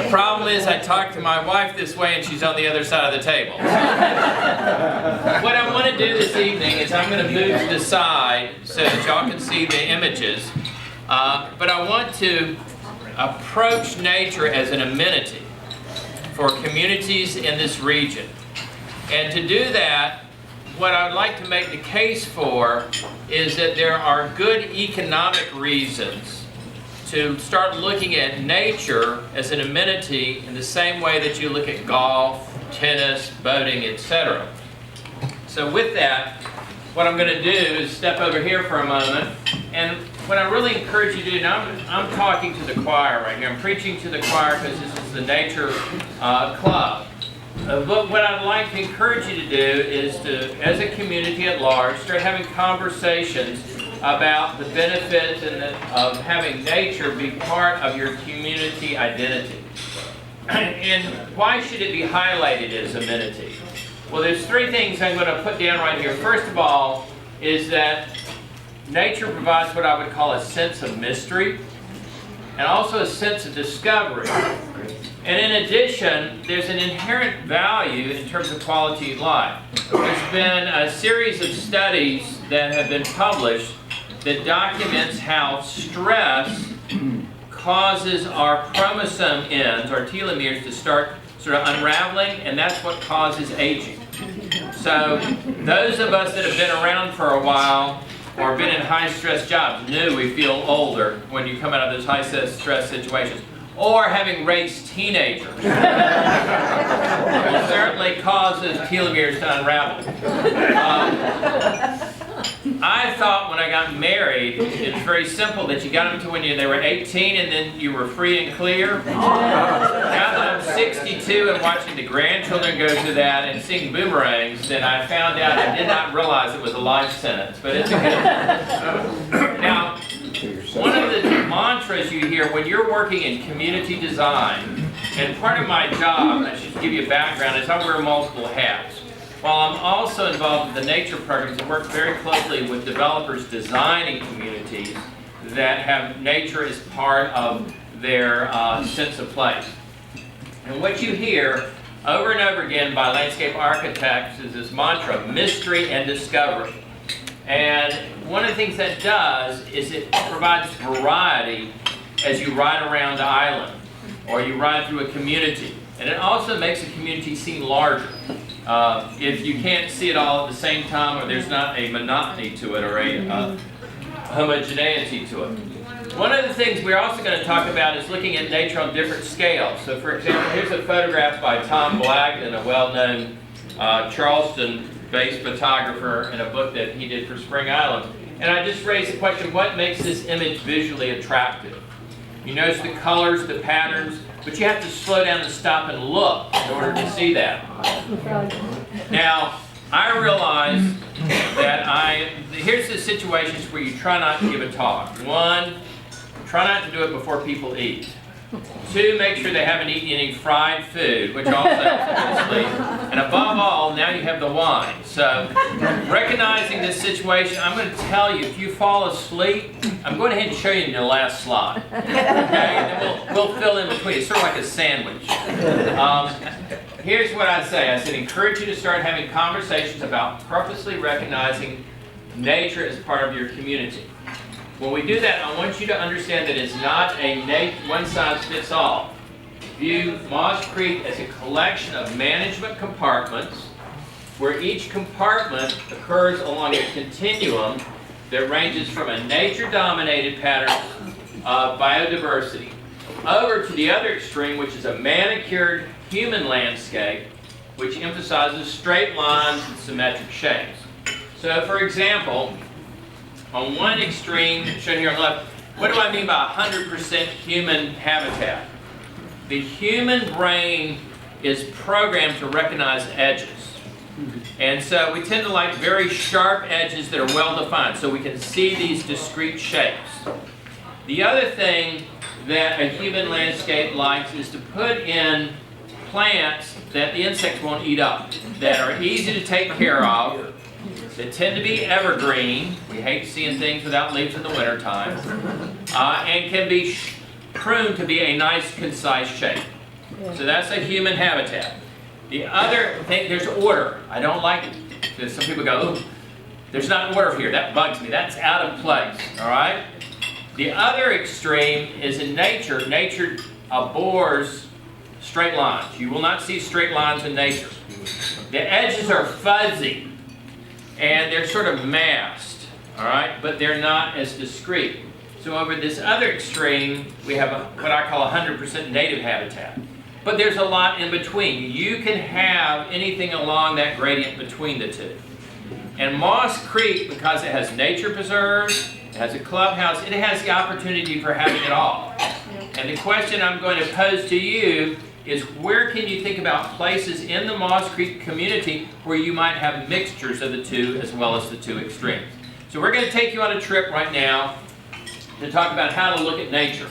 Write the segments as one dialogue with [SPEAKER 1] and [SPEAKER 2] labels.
[SPEAKER 1] The problem is I talk to my wife this way and she's on the other side of the table. What I want to do this evening is I'm going to move to the side so that y'all can see the images. But I want to approach nature as an amenity for communities in this region. And to do that, what I would like to make the case for is that there are good economic reasons to start looking at nature as an amenity in the same way that you look at golf, tennis, boating, etc. So with that, what I'm going to do is step over here for a moment, and what I really encourage you to do, now I'm talking to the choir right here, I'm preaching to the choir because this is the nature club. But what I'd like to encourage you to do is to, as a community at large, start having conversations about the benefits of having nature be part of your community identity. And why should it be highlighted as amenity? Well, there's three things I'm going to put down right here. First of all, is that nature provides what I would call a sense of mystery and also a sense of discovery. And in addition, there's an inherent value in terms of quality of life. There's been a series of studies that have been published that documents how stress causes our chromosome ends, our telomeres, to start sort of unraveling, and that's what causes aging. So those of us that have been around for a while or been in high-stress jobs know we feel older when you come out of those high-stress situations. Or having raised teenagers. It certainly causes telomeres to unravel. I thought when I got married, it's very simple that you got them to when they were 18 and then you were free and clear. Now that I'm 62 and watching the grandchildren go through that and seeing boomerangs, then I found out I did not realize it was a life sentence, but it's a good. Now, one of the mantras you hear when you're working in community design, and part of my job, I should give you a background, is I wear multiple hats. While I'm also involved in the nature programs, I work very closely with developers designing communities that have nature as part of their sense of place. And what you hear over and over again by landscape architects is this mantra, mystery and discovery. And one of the things that does is it provides variety as you ride around the island or you ride through a community. And it also makes a community seem larger. If you can't see it all at the same time, or there's not a monotony to it or a homogeneity to it. One of the things we're also going to talk about is looking at nature on different scales. So for example, here's a photograph by Tom Blagden, a well-known Charleston-based photographer, in a book that he did for Spring Island. And I just raised the question, what makes this image visually attractive? You notice the colors, the patterns, but you have to slow down and stop and look in order to see that. Now, I realize that here's the situations where you try not to give a talk. One, try not to do it before people eat. Two, make sure they haven't eaten any fried food, which also helps them go to sleep. And above all, now you have the wine. So, recognizing this situation, I'm going to tell you, if you fall asleep, I'm going ahead and show you in your last slide. Okay? And then we'll fill in between. It's sort of like a sandwich. Here's what I say. I said, encourage you to start having conversations about purposely recognizing nature as part of your community. When we do that, I want you to understand that it's not a one-size-fits-all. View Moss Creek as a collection of management compartments where each compartment occurs along a continuum that ranges from a nature-dominated pattern of biodiversity over to the other extreme, which is a manicured human landscape, which emphasizes straight lines and symmetric shapes. So, for example, on one extreme, shown here on the left, what do I mean by 100% human habitat? The human brain is programmed to recognize edges. And so we tend to like very sharp edges that are well defined, so we can see these discrete shapes. The other thing that a human landscape likes is to put in plants that the insects won't eat up, that are easy to take care of, that tend to be evergreen. We hate seeing things without leaves in the wintertime. And can be pruned to be a nice, concise shape. So that's a human habitat. The other thing, there's order. I don't like it. Because some people go, ooh, there's not order here. That bugs me. That's out of place. All right? The other extreme is in nature. Nature abhors straight lines. You will not see straight lines in nature. The edges are fuzzy. And they're sort of masked. All right? But they're not as discrete. So over this other extreme, we have what I call 100% native habitat. But there's a lot in between. You can have anything along that gradient between the two. And Moss Creek, because it has nature preserves, it has a clubhouse, it has the opportunity for having it all. And the question I'm going to pose to you is, where can you think about places in the Moss Creek community where you might have mixtures of the two as well as the two extremes? So we're going to take you on a trip right now to talk about how to look at nature.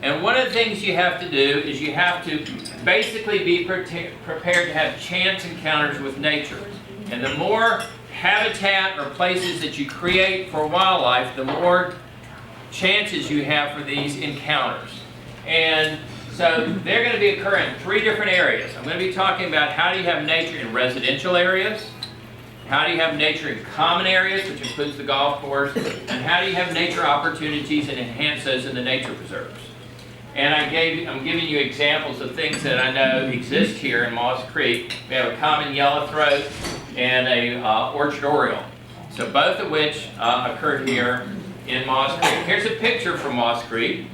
[SPEAKER 1] And one of the things you have to do is you have to basically be prepared to have chance encounters with nature. And the more habitat or places that you create for wildlife, the more chances you have for these encounters. And so they're going to be occurring in 3 different areas. I'm going to be talking about how do you have nature in residential areas, how do you have nature in common areas, which includes the golf course, and how do you have nature opportunities and enhance those in the nature preserves. And I'm giving you examples of things that I know exist here in Moss Creek. We have a common yellowthroat and a orchard oriole. So both of which occur here in Moss Creek. Here's a picture from Moss Creek.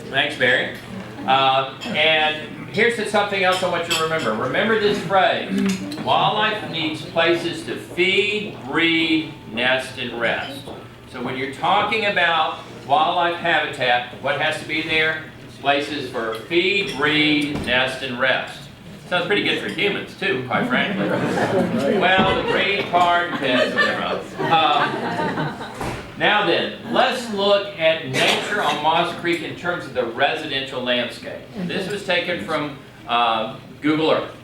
[SPEAKER 1] Thanks, Barry. And here's something else I want you to remember. Remember this phrase: wildlife needs places to feed, breed, nest, and rest. So when you're talking about wildlife habitat, what has to be there? Places for feed, breed, nest, and rest. Sounds pretty good for humans too, quite frankly. Well, the breed part depends, whatever else. Now then, let's look at nature on Moss Creek in terms of the residential landscape. This was taken from Google Earth.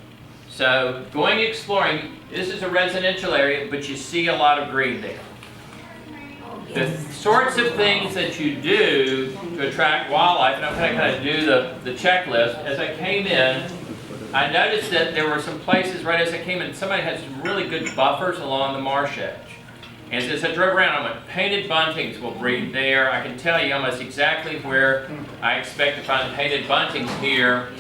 [SPEAKER 1] So going exploring, this is a residential area, but you see a lot of green there. The sorts of things that you do to attract wildlife, and I'm going to kind of do the checklist. As I came in, I noticed that there were some places right as I came in, somebody had some really good buffers along the marsh edge. And as I drove around, I went, painted buntings will breed there. I can tell you almost exactly where I expect to find painted buntings here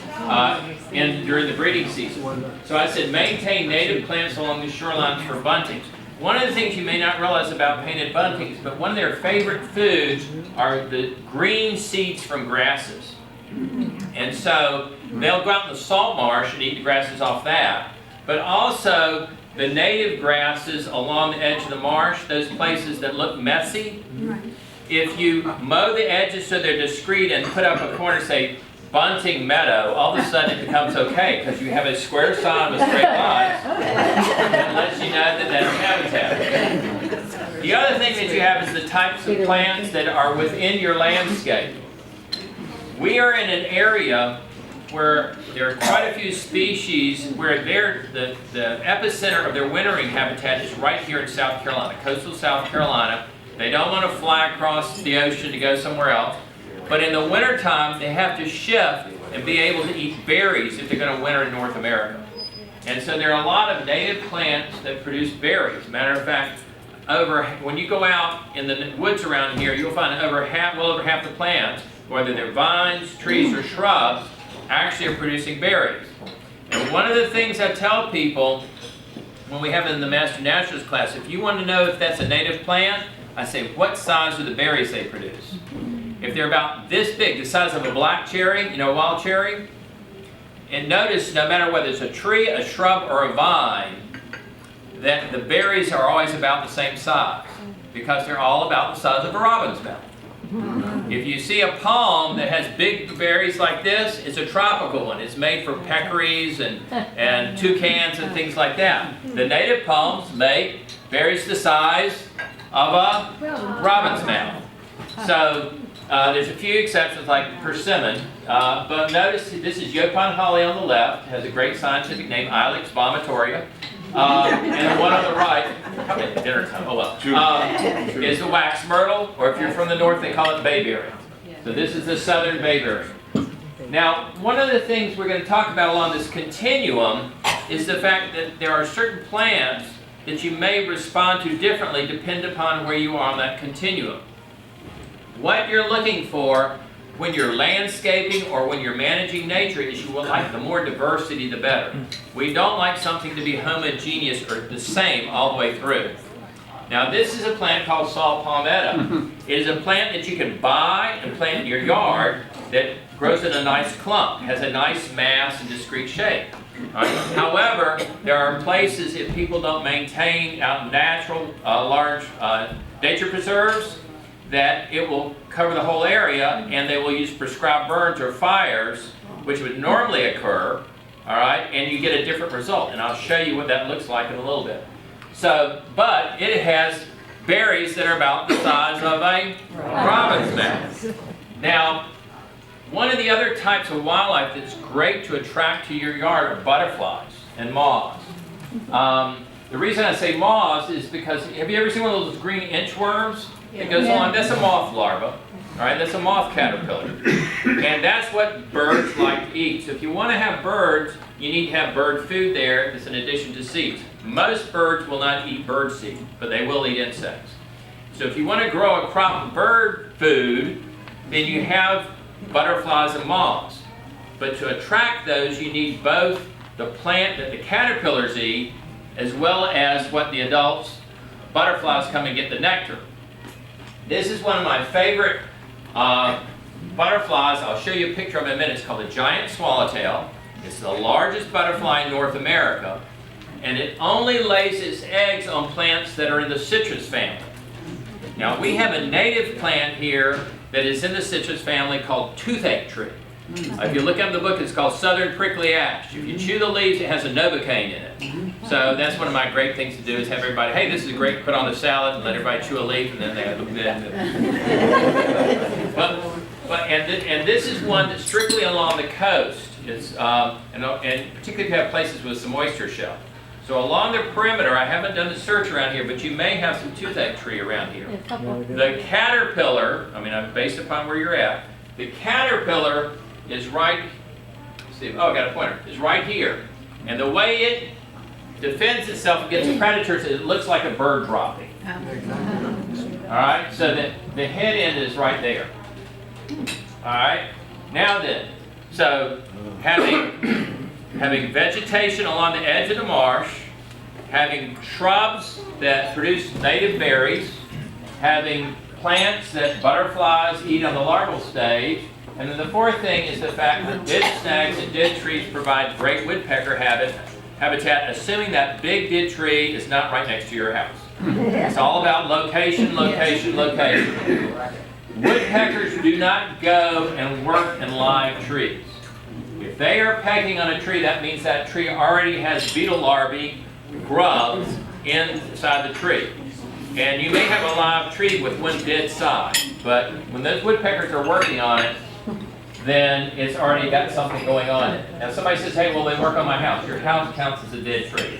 [SPEAKER 1] during the breeding season. So I said, maintain native plants along the shorelines for buntings. One of the things you may not realize about painted buntings, but one of their favorite foods are the green seeds from grasses. And so they'll go out in the salt marsh and eat the grasses off that. But also the native grasses along the edge of the marsh, those places that look messy, if you mow the edges so they're discreet and put up a corner, say, bunting meadow, all of a sudden it becomes okay because you have a square sign with straight lines that lets you know that that's habitat. The other thing that you have is the types of plants that are within your landscape. We are in an area where there are quite a few species where the epicenter of their wintering habitat is right here in South Carolina, coastal South Carolina. They don't want to fly across the ocean to go somewhere else. But in the wintertime, they have to shift and be able to eat berries if they're going to winter in North America. And so there are a lot of native plants that produce berries. Matter of fact, when you go out in the woods around here, you'll find well over half the plants, whether they're vines, trees, or shrubs, actually are producing berries. And one of the things I tell people when we have it in the Master Naturalist class, if you want to know if that's a native plant, I say, what size are the berries they produce? If they're about this big, the size of a black cherry, a wild cherry, and notice no matter whether it's a tree, a shrub, or a vine, that the berries are always about the same size because they're all about the size of a robin's mouth. If you see a palm that has big berries like this, it's a tropical one. It's made for peccaries and toucans and things like that. The native palms make berries the size of a robin's mouth. So there's a few exceptions like persimmon, but notice this is Yopon holly on the left, has a great scientific name, Ilex vomitoria. And the one on the right, come in, dinner time, oh well, is the wax myrtle, or if you're from the north, they call it bayberry. So this is the southern bayberry. Now, one of the things we're going to talk about along this continuum is the fact that there are certain plants that you may respond to differently depending upon where you are on that continuum. What you're looking for when you're landscaping or when you're managing nature is you will like the more diversity, the better. We don't like something to be homogeneous or the same all the way through. Now, this is a plant called saw palmetto. It is a plant that you can buy and plant in your yard that grows in a nice clump, has a nice mass and discrete shape. Right? However, there are places if people don't maintain out natural, large nature preserves, that it will cover the whole area and they will use prescribed burns or fires, which would normally occur, all right, and you get a different result. And I'll show you what that looks like in a little bit. So, but it has berries that are about the size of a robin's nest. Now, one of the other types of wildlife that's great to attract to your yard are butterflies and moths. The reason I say moths is because, have you ever seen one of those green inchworms that goes along? That's a moth larva, all right? That's a moth caterpillar. And that's what birds like to eat. So if you want to have birds, you need to have bird food there that's in addition to seeds. Most birds will not eat bird seed, but they will eat insects. So if you want to grow a crop of bird food, then you have butterflies and moths. But to attract those, you need both the plant that the caterpillars eat, as well as what the adults, butterflies, come and get the nectar. This is one of my favorite butterflies. I'll show you a picture of it in a minute. It's called a giant swallowtail. It's the largest butterfly in North America. And it only lays its eggs on plants that are in the citrus family. Now, we have a native plant here that is in the citrus family called toothache tree. If you look up the book, it's called southern prickly ash. If you chew the leaves, it has a novocaine in it. So that's one of my great things to do is have everybody, hey, this is great, put on a salad and let everybody chew a leaf, and then they have a bit. And this is one that's strictly along the coast. It's, and particularly if you have places with some oyster shell. So along the perimeter, I haven't done the search around here, but you may have some toothache tree around here. The caterpillar, I mean, based upon where you're at, the caterpillar is right, see, oh, I got a pointer, is right here. And the way it defends itself against predators, it looks like a bird dropping. All right, so the head end is right there. All right, now then, so having vegetation along the edge of the marsh, having shrubs that produce native berries, having plants that butterflies eat on the larval stage, and then the fourth thing is the fact that ditch snags and ditch trees provide great woodpecker habitat, assuming that big dead tree is not right next to your house. It's all about location, location, location. Woodpeckers do not go and work in live trees. If they are pecking on a tree, that means that tree already has beetle larvae, grubs, inside the tree. And you may have a live tree with one dead side, but when those woodpeckers are working on it, then it's already got something going on in it. Now somebody says, hey, well, they work on my house. Your house counts as a dead tree.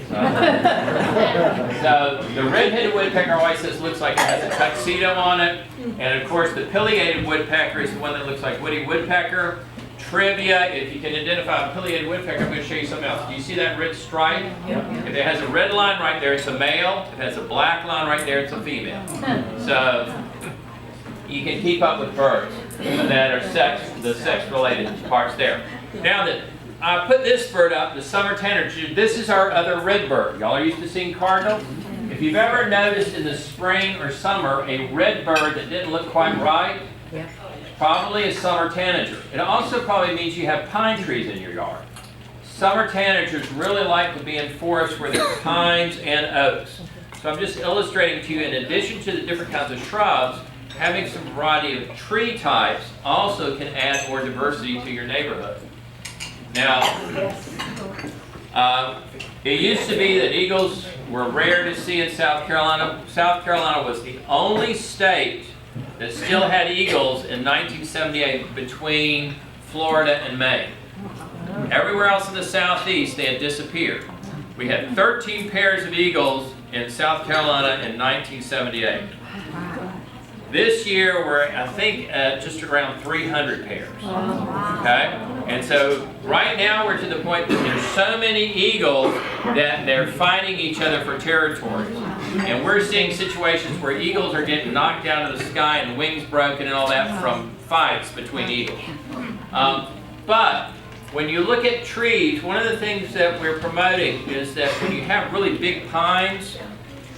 [SPEAKER 1] So the red-headed woodpecker always says looks like it has a tuxedo on it. And of course, the pileated woodpecker is the one that looks like Woody Woodpecker. Trivia, if you can identify a pileated woodpecker, I'm going to show you something else. Do you see that red stripe? If it has a red line right there, it's a male. If it has a black line right there, it's a female. So you can keep up with birds that are the sex-related parts there. Now that I put this bird up, the summer tanager, this is our other red bird. Y'all are used to seeing cardinals? If you've ever noticed in the spring or summer a red bird that didn't look quite right, probably a summer tanager. It also probably means you have pine trees in your yard. Summer tanagers really like to be in forests where there are pines and oaks. So I'm just illustrating to you, in addition to the different kinds of shrubs, having some variety of tree types also can add more diversity to your neighborhood. Now, it used to be that eagles were rare to see in South Carolina. South Carolina was the only state that still had eagles in 1978 between Florida and Maine. Everywhere else in the southeast, they had disappeared. We had 13 pairs of eagles in South Carolina in 1978. This year we're, I think, just around 300 pairs. Okay? And so right now we're to the point that there's so many eagles that they're fighting each other for territories. And we're seeing situations where eagles are getting knocked out of the sky and wings broken and all that from fights between eagles. But when you look at trees, one of the things that we're promoting is that when you have really big pines,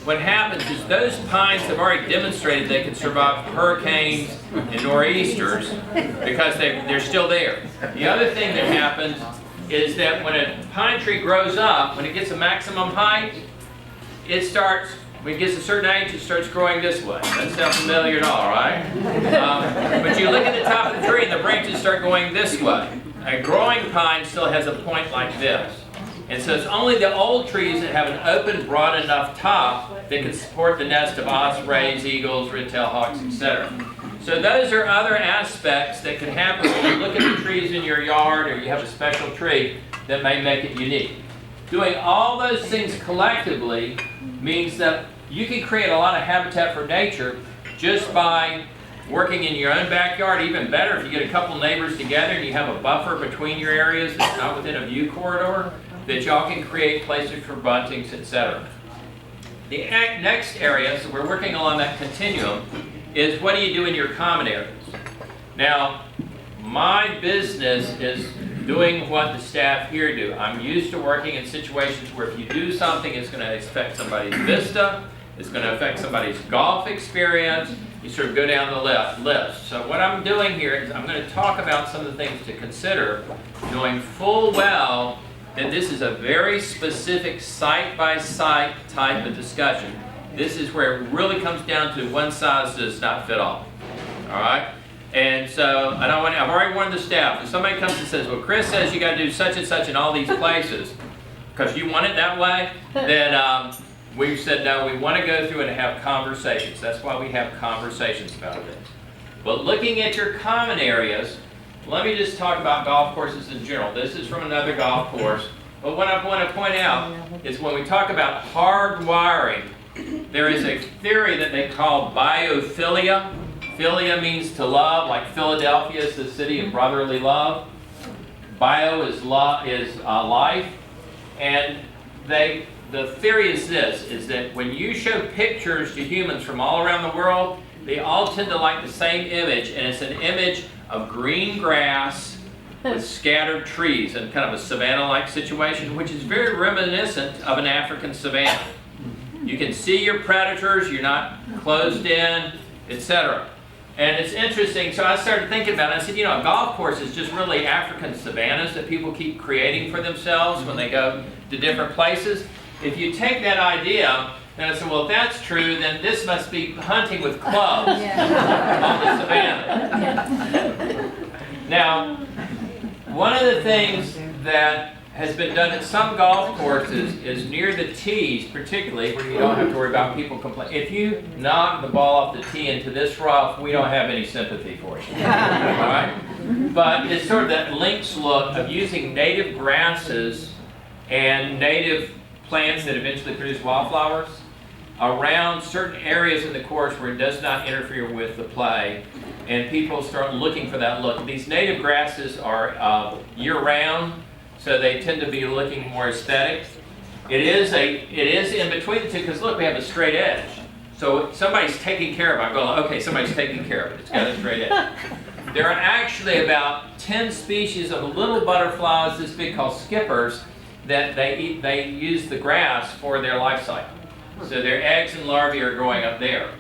[SPEAKER 1] what happens is those pines have already demonstrated they can survive hurricanes and nor'easters because they're still there. The other thing that happens is that when a pine tree grows up, when it gets a maximum height, it starts, when it gets a certain age, it starts growing this way. That sounds familiar at all, right? But you look at the top of the tree and the branches start going this way. A growing pine still has a point like this. And so it's only the old trees that have an open, broad enough top that can support the nest of ospreys, eagles, red-tailed hawks, etc. So those are other aspects that can happen when you look at the trees in your yard or you have a special tree that may make it unique. Doing all those things collectively means that you can create a lot of habitat for nature just by working in your own backyard. Even better if you get a couple neighbors together and you have a buffer between your areas that's not within a view corridor, that y'all can create places for buntings, etc. The next area, so we're working along that continuum, is what do you do in your common areas? Now, my business is doing what the staff here do. I'm used to working in situations where if you do something, it's going to affect somebody's vista, it's going to affect somebody's golf experience. You sort of go down the list. So what I'm doing here is I'm going to talk about some of the things to consider, knowing full well that this is a very specific site-by-site type of discussion. This is where it really comes down to one size does not fit all. All right? And so I've already warned the staff. If somebody comes and says, well, Chris says you got to do such and such in all these places because you want it that way, then we've said, no, we want to go through and have conversations. That's why we have conversations about this. But looking at your common areas, let me just talk about golf courses in general. This is from another golf course. But what I want to point out is when we talk about hard wiring, there is a theory that they call biophilia. Philia means to love, like Philadelphia is the city of brotherly love. Bio is life. And the theory is this, is that when you show pictures to humans from all around the world, they all tend to like the same image, and it's an image of green grass with scattered trees and kind of a savanna-like situation, which is very reminiscent of an African savanna. You can see your predators, you're not closed in, etc. And it's interesting, so I started thinking about it. I said, you know, a golf course is just really African savannas that people keep creating for themselves when they go to different places. If you take that idea, and I said, well, if that's true, then this must be hunting with clubs on the savannah. Now, one of the things that has been done at some golf courses is near the tees, particularly, where you don't have to worry about people complaining. If you knock the ball off the tee into this rough, we don't have any sympathy for you. All right? But it's sort of that links look of using native grasses and native plants that eventually produce wildflowers around certain areas in the course where it does not interfere with the play, and people start looking for that look. These native grasses are year-round, so they tend to be looking more aesthetic. It is in between the two, because look, we have a straight edge. So somebody's taking care of it. I'm going, okay, somebody's taking care of it. It's got a straight edge. There are actually about 10 species of little butterflies this big called skippers that they use the grass for their life cycle. So their eggs and larvae are growing up there.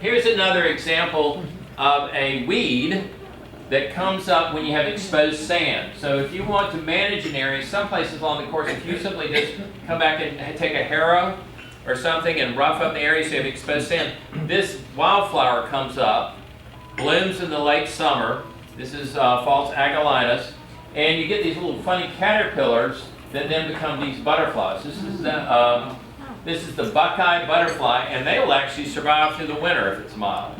[SPEAKER 1] Here's another example of a weed that comes up when you have exposed sand. So if you want to manage an area, some places along the course, if you simply just come back and take a harrow or something and rough up the area so you have exposed sand, this wildflower comes up, blooms in the late summer. This is false aguilinus, and you get these little funny caterpillars that then become these butterflies. This is the buckeye butterfly, and they will actually survive through the winter if it's mild.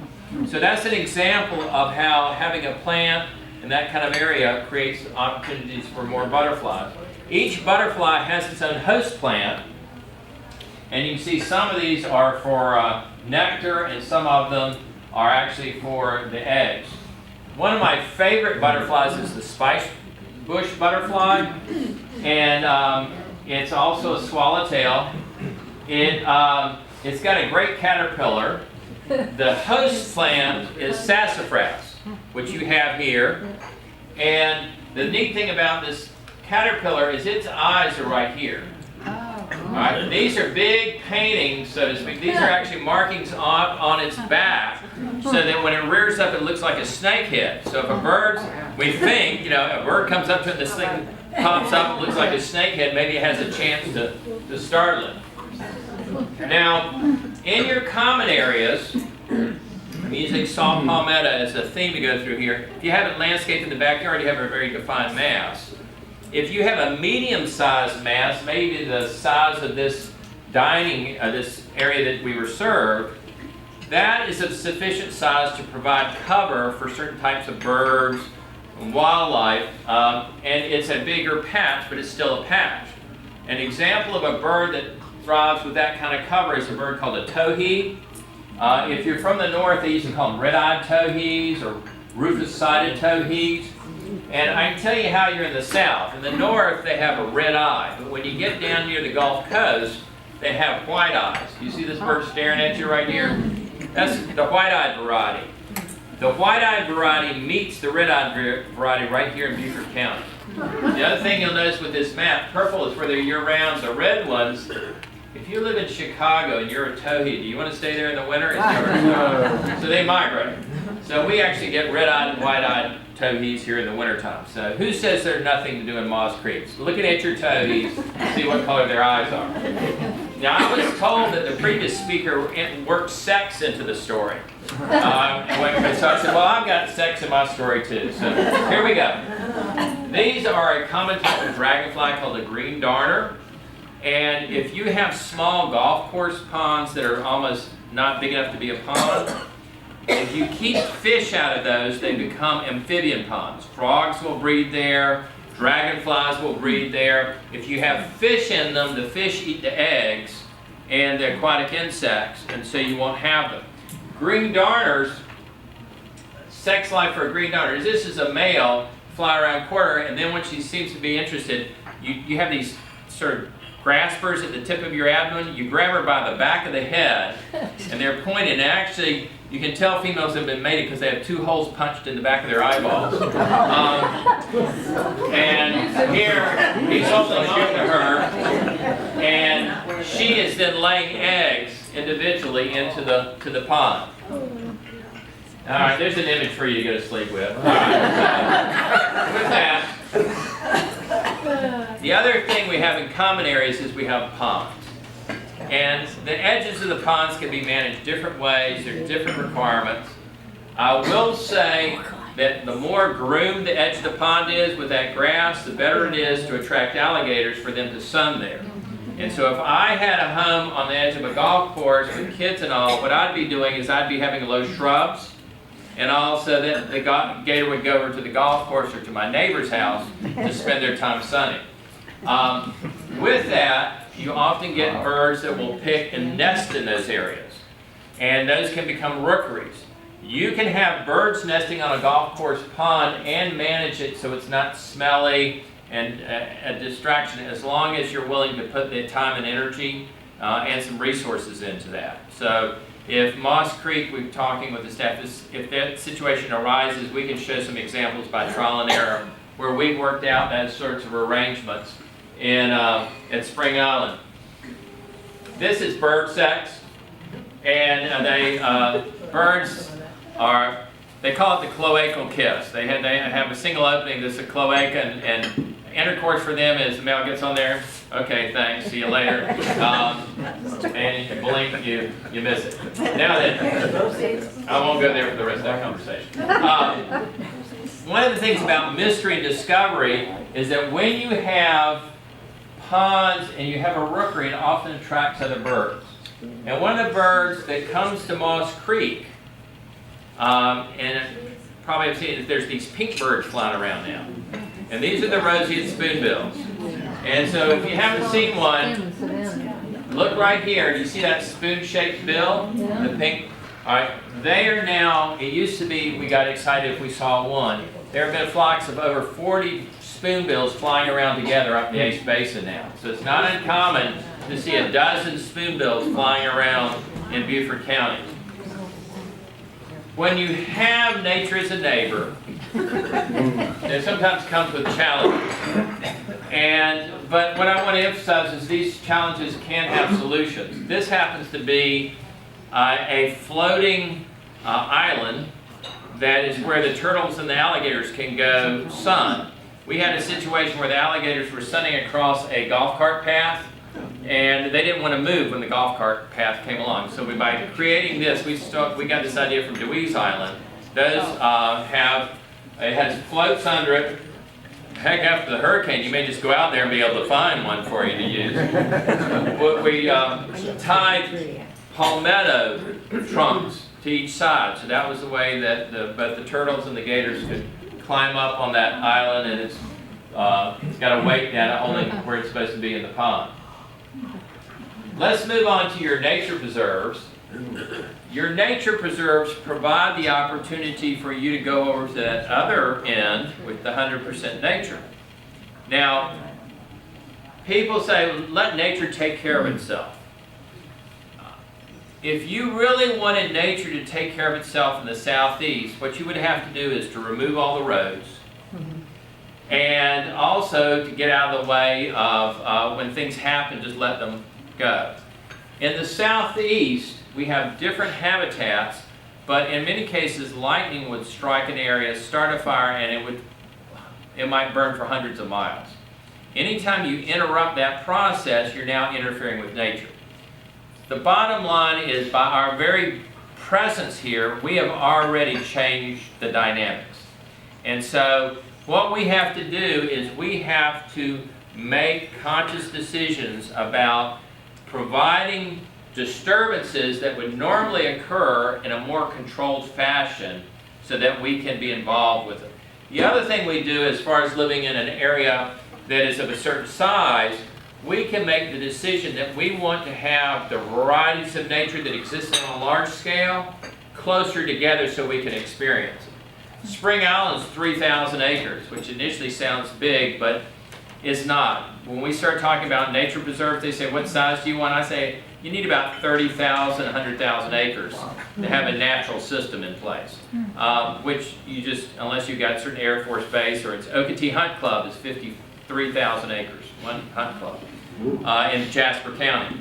[SPEAKER 1] So that's an example of how having a plant in that kind of area creates opportunities for more butterflies. Each butterfly has its own host plant, and you can see some of these are for nectar, and some of them are actually for the eggs. One of my favorite butterflies is the spice bush butterfly, and it's also a swallowtail. It's got a great caterpillar. The host plant is sassafras, which you have here. And the neat thing about this caterpillar is its eyes are right here. All right, these are big paintings, so to speak. These are actually markings on its back, so that when it rears up, it looks like a snake head. So if a bird, we think, a bird comes up to it, this thing pops up, it looks like a snake head, maybe it has a chance to startle it. Now, in your common areas, I'm using saw palmetto as a theme to go through here. If you haven't landscaped in the backyard, you have a very defined mass. If you have a medium-sized mass, maybe the size of this this area that we were served, that is of sufficient size to provide cover for certain types of birds and wildlife, and it's a bigger patch, but it's still a patch. An example of a bird that thrives with that kind of cover is a bird called a towhee. If you're from the north, they used to call them red-eyed towhees or rufous-sided towhees. And I can tell you how you're in the south. In the north, they have a red eye. But when you get down near the Gulf Coast, they have white eyes. You see this bird staring at you right here? That's the white-eyed variety. The white-eyed variety meets the red-eyed variety right here in Beaufort County. The other thing you'll notice with this map, purple is where they're year-round. The red ones, if you live in Chicago and you're a towhee, do you want to stay there in the winter? So they migrate. So we actually get red-eyed and white-eyed towhees here in the wintertime. So who says there's nothing to do in Moss Creek? So looking at your towhees, see what color their eyes are. Now, I was told that the previous speaker worked sex into the story. So I said, well, I've got sex in my story too. So here we go. These are a common type of dragonfly called a green darner. And if you have small golf course ponds that are almost not big enough to be a pond, if you keep fish out of those, they become amphibian ponds. Frogs will breed there, dragonflies will breed there. If you have fish in them, the fish eat the eggs and the aquatic insects, and so you won't have them. Green darners, sex life for a green darner is this is a male, fly around quarter, and then when she seems to be interested, you have these sort of graspers at the tip of your abdomen. You grab her by the back of the head, and they're pointed, and actually, you can tell females have been mated because they have 2 holes punched in the back of their eyeballs. And here, he's holding on to her, and she is then laying eggs individually into the pond. All right, there's an image for you to go to sleep with. All right, with that, the other thing we have in common areas is we have ponds. And the edges of the ponds can be managed different ways. There are different requirements. I will say that the more groomed the edge of the pond is with that grass, the better it is to attract alligators for them to sun there. And so if I had a home on the edge of a golf course with kids and all, what I'd be doing is I'd be having low shrubs, and also that the gator would go over to the golf course or to my neighbor's house to spend their time sunning. With that, you often get birds that will pick and nest in those areas. And those can become rookeries. You can have birds nesting on a golf course pond and manage it so it's not smelly and a distraction, as long as you're willing to put the time and energy and some resources into that. So if Moss Creek, we're talking with the staff, if that situation arises, we can show some examples by trial and error where we've worked out those sorts of arrangements at Spring Island. This is bird sex, and birds are, they call it the cloacal kiss. They have a single opening that's a cloaca, and intercourse for them is the male gets on there, okay, thanks, see you later, and you blink, you miss it. Now then, I won't go there for the rest of that conversation. One of the things about mystery and discovery is that when you have ponds and you have a rookery, it often attracts other birds. And one of the birds that comes to Moss Creek, and probably have seen it, there's these pink birds flying around now. And these are the roseate spoonbills. And so if you haven't seen one, look right here. Do you see that spoon-shaped bill? The pink All right, they are now, it used to be we got excited if we saw one. There have been flocks of over 40 spoonbills flying around together up the Ace Basin now. So it's not uncommon to see a dozen spoonbills flying around in Beaufort County. When you have nature as a neighbor, it sometimes comes with challenges. But what I want to emphasize is these challenges can have solutions. This happens to be a floating island that is where the turtles and the alligators can go sun. We had a situation where the alligators were sunning across a golf cart path, and they didn't want to move when the golf cart path came along. So by creating this, we got this idea from Dewey's Island. Those it has floats under it. Heck, after the hurricane, you may just go out there and be able to find one for you to use. We tied palmetto trunks to each side, so that was the way that both the turtles and the gators could climb up on that island, and it's got a weight down only where it's supposed to be in the pond. Let's move on to your nature preserves. Your nature preserves provide the opportunity for you to go over to that other end with the 100% nature. Now, people say, let nature take care of itself. If you really wanted nature to take care of itself in the southeast, what you would have to do is to remove all the roads, and also to get out of the way of when things happen, just let them go. In the southeast, we have different habitats, but in many cases, lightning would strike an area, start a fire, and it might burn for hundreds of miles. Anytime you interrupt that process, you're now interfering with nature. The bottom line is, by our very presence here, we have already changed the dynamics. And so what we have to do is we have to make conscious decisions about providing disturbances that would normally occur in a more controlled fashion so that we can be involved with it. The other thing we do as far as living in an area that is of a certain size, we can make the decision that we want to have the varieties of nature that exist on a large scale closer together so we can experience it. Spring Island is 3,000 acres, which initially sounds big, but is not. When we start talking about nature preserves, they say, what size do you want? I say, you need about 30,000, 100,000 acres to have a natural system in place, which you just, unless you've got a certain Air Force base, or it's Okatee Hunt Club is 53,000 acres, one hunt club, in Jasper County.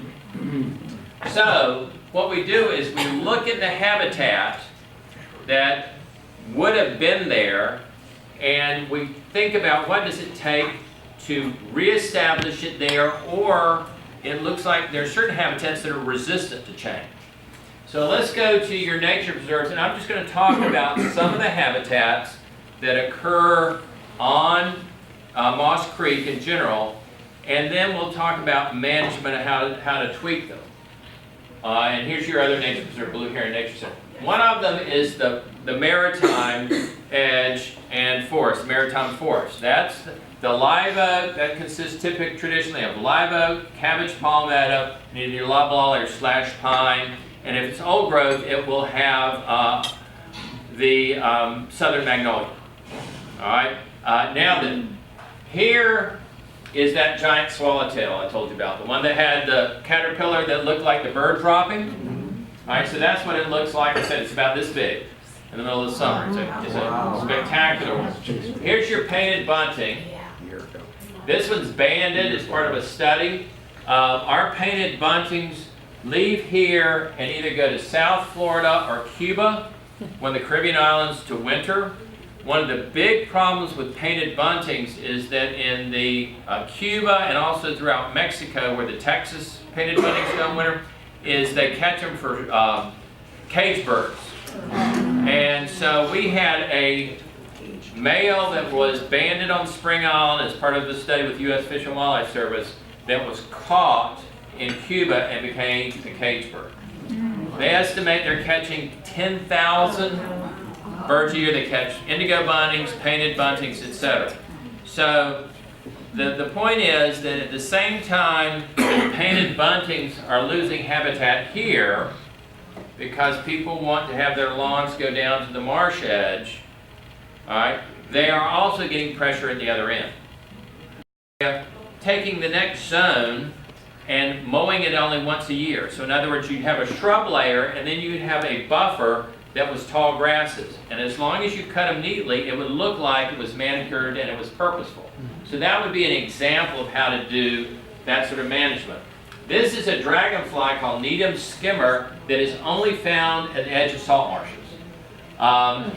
[SPEAKER 1] So what we do is we look at the habitat that would have been there, and we think about what does it take to reestablish it there, or it looks like there are certain habitats that are resistant to change. So let's go to your nature preserves, and I'm just going to talk about some of the habitats that occur on Moss Creek in general, and then we'll talk about management and how to tweak them. And here's your other nature preserve, Blue Heron Nature Center. One of them is the maritime edge and forest, maritime forest. That's the live oak that consists traditionally of live oak, cabbage palmetto, and either loblolly or slash pine. And if it's old growth, it will have the southern magnolia. All right. Now then, here is that giant swallowtail I told you about, the one that had the caterpillar that looked like the bird dropping. All right, so that's what it looks like. I said it's about this big in the middle of the summer. It's a spectacular one. Here's your painted bunting. This one's banded as part of a study. Our painted buntings leave here and either go to South Florida or Cuba when the Caribbean islands to winter. One of the big problems with painted buntings is that in the Cuba and also throughout Mexico, where the Texas painted buntings go in winter, is they catch them for cage birds. And so we had a male that was banded on Spring Island as part of the study with U.S. Fish and Wildlife Service that was caught in Cuba and became a cage bird. They estimate they're catching 10,000 birds a year. They catch indigo buntings, painted buntings, etc. So the point is that at the same time painted buntings are losing habitat here, because people want to have their lawns go down to the marsh edge, all right, they are also getting pressure at the other end. Taking the next zone and mowing it only once a year. So in other words, you'd have a shrub layer and then you'd have a buffer that was tall grasses. And as long as you cut them neatly, it would look like it was manicured and it was purposeful. So that would be an example of how to do that sort of management. This is a dragonfly called Needham skimmer that is only found at the edge of salt marshes.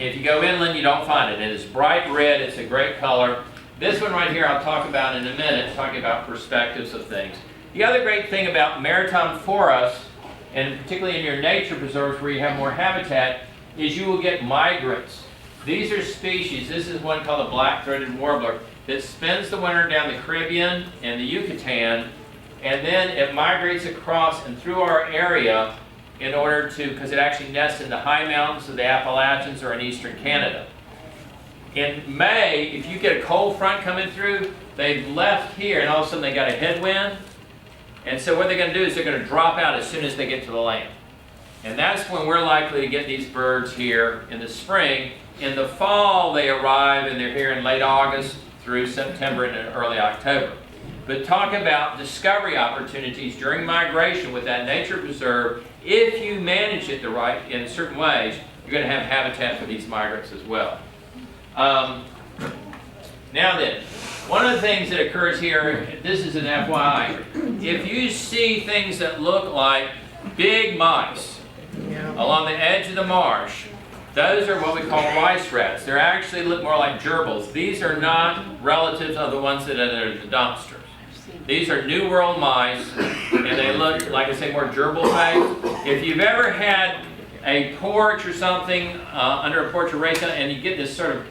[SPEAKER 1] If you go inland, you don't find it. It is bright red. It's a great color. This one right here I'll talk about in a minute, talking about perspectives of things. The other great thing about maritime forests, and particularly in your nature preserves where you have more habitat, is you will get migrants. These are species. This is one called the black-throated warbler that spends the winter down the Caribbean and the Yucatan, and then it migrates across and through our area in order to, because it actually nests in the high mountains of the Appalachians or in eastern Canada. In May, if you get a cold front coming through, they've left here and all of a sudden they got a headwind. And so what they're going to do is they're going to drop out as soon as they get to the land. And that's when we're likely to get these birds here in the spring. In the fall, they arrive and they're here in late August through September and early October. But talk about discovery opportunities during migration with that nature preserve. If you manage it in certain ways, you're going to have habitat for these migrants as well. Now then, one of the things that occurs here, this is an FYI, if you see things that look like big mice along the edge of the marsh, those are what we call rice rats. They actually look more like gerbils. These are not relatives of the ones that are in the dumpsters. These are New World mice, and they look, like I say, more gerbil-based. If you've ever had a porch or something under a porch or race, and you get this sort of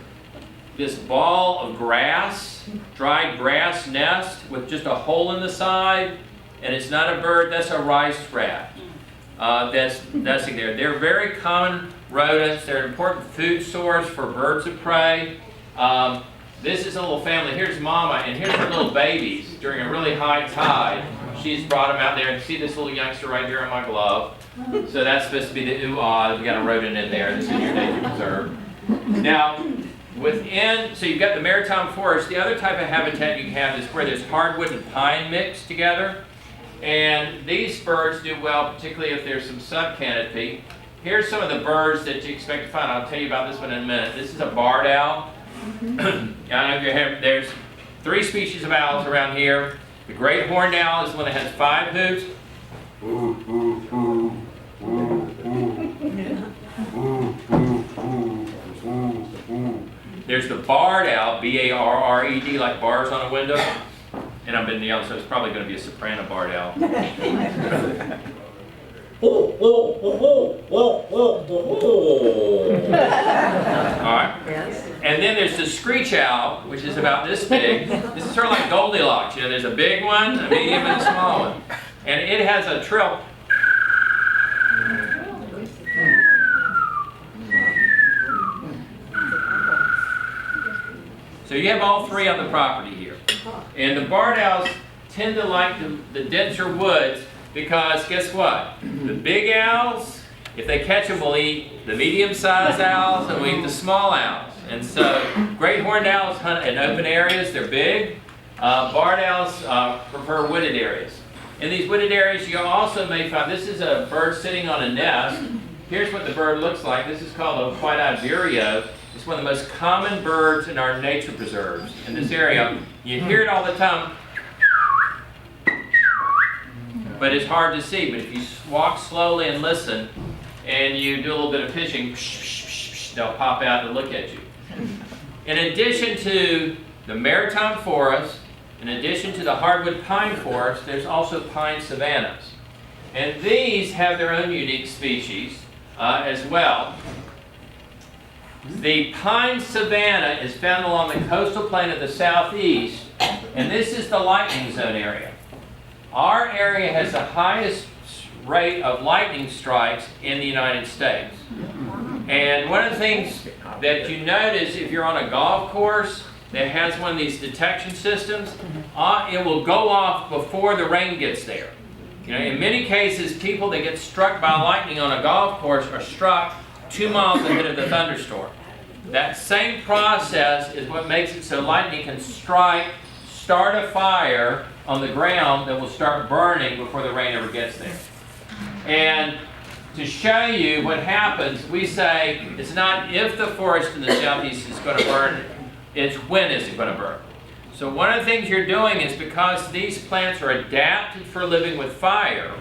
[SPEAKER 1] this ball of grass, dried grass nest with just a hole in the side, and it's not a bird, that's a rice rat that's nesting there. They're very common rodents. They're an important food source for birds of prey. This is a little family. Here's Mama, and here's her little babies during a really high tide. She's brought them out there, and see this little youngster right here on my glove. So that's supposed to be the ooh-ah. We got a rodent in there. This is your nature preserve. Now, so you've got the maritime forest. The other type of habitat you can have is where there's hardwood and pine mixed together. And these birds do well, particularly if there's some subcanopy. Here's some of the birds that you expect to find. I'll tell you about this one in a minute. This is a barred owl. There's 3 species of owls around here. The great horned owl is the one that has 5 hoops. There's the barred owl, B-A-R-R-E-D, like bars on a window. And I've been yelling, so it's probably going to be a soprano barred owl. Alright? Yes. And then there's the screech owl, which is about this big. This is sort of like Goldilocks. You know, there's a big one, a medium, and a small one. And it has a trill. So you have all 3 on the property here. And the barred owls tend to like the denser woods because guess what? The big owls, if they catch them, will eat the medium-sized owls and will eat the small owls. And so great horned owls hunt in open areas. They're big. Barred owls prefer wooded areas. In these wooded areas, you also may find, this is a bird sitting on a nest. Here's what the bird looks like. This is called a white-eyed vireo. It's one of the most common birds in our nature preserves in this area. You hear it all the time, but it's hard to see. But if you walk slowly and listen, and you do a little bit of pitching, they'll pop out and look at you. In addition to the maritime forest, in addition to the hardwood pine forest, there's also pine savannas. And these have their own unique species as well. The pine savanna is found along the coastal plain of the southeast, and this is the lightning zone area. Our area has the highest rate of lightning strikes in the United States. And one of the things that you notice if you're on a golf course that has one of these detection systems, it will go off before the rain gets there. You know, in many cases, people that get struck by lightning on a golf course are struck 2 miles ahead of the thunderstorm. That same process is what makes it so lightning can strike, start a fire on the ground that will start burning before the rain ever gets there. And to show you what happens, we say it's not if the forest in the southeast is going to burn, it's when is it going to burn. So one of the things you're doing is, because these plants are adapted for living with fire,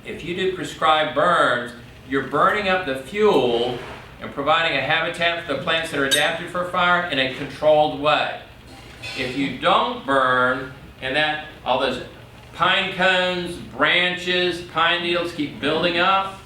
[SPEAKER 1] if you do prescribed burns, you're burning up the fuel and providing a habitat for the plants that are adapted for fire in a controlled way. If you don't burn, and that all those pine cones, branches, pine needles keep building up,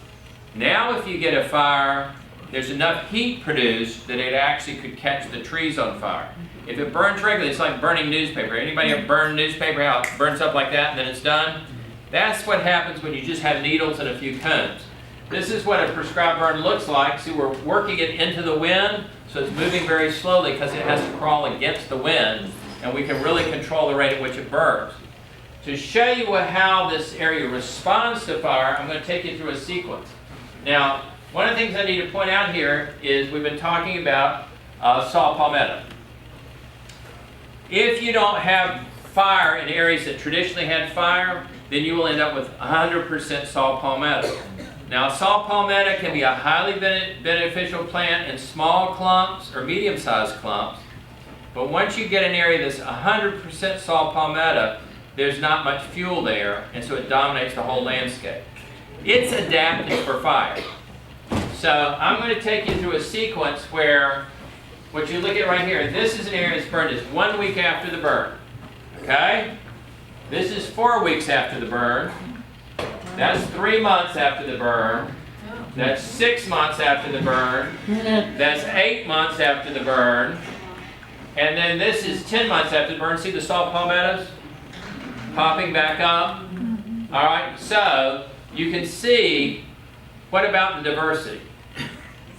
[SPEAKER 1] now if you get a fire, there's enough heat produced that it actually could catch the trees on fire. If it burns regularly, it's like burning newspaper. Anybody ever burn newspaper, how it burns up like that and then it's done? That's what happens when you just have needles and a few cones. This is what a prescribed burn looks like. See, we're working it into the wind, so it's moving very slowly because it has to crawl against the wind, and we can really control the rate at which it burns. To show you how this area responds to fire, I'm going to take you through a sequence. Now, one of the things I need to point out here is we've been talking about saw palmetto. If you don't have fire in areas that traditionally had fire, then you will end up with 100% saw palmetto. Now, saw palmetto can be a highly beneficial plant in small clumps or medium-sized clumps, but once you get an area that's 100% saw palmetto, there's not much fuel there, and so it dominates the whole landscape. It's adapted for fire. So I'm going to take you through a sequence where, what you look at right here, this is an area that's burned just 1 week after the burn. Okay? This is 4 weeks after the burn. That's 3 months after the burn. That's 6 months after the burn. That's 8 months after the burn. And then this is 10 months after the burn. See the saw palmettos popping back up? All right, so you can see, what about the diversity?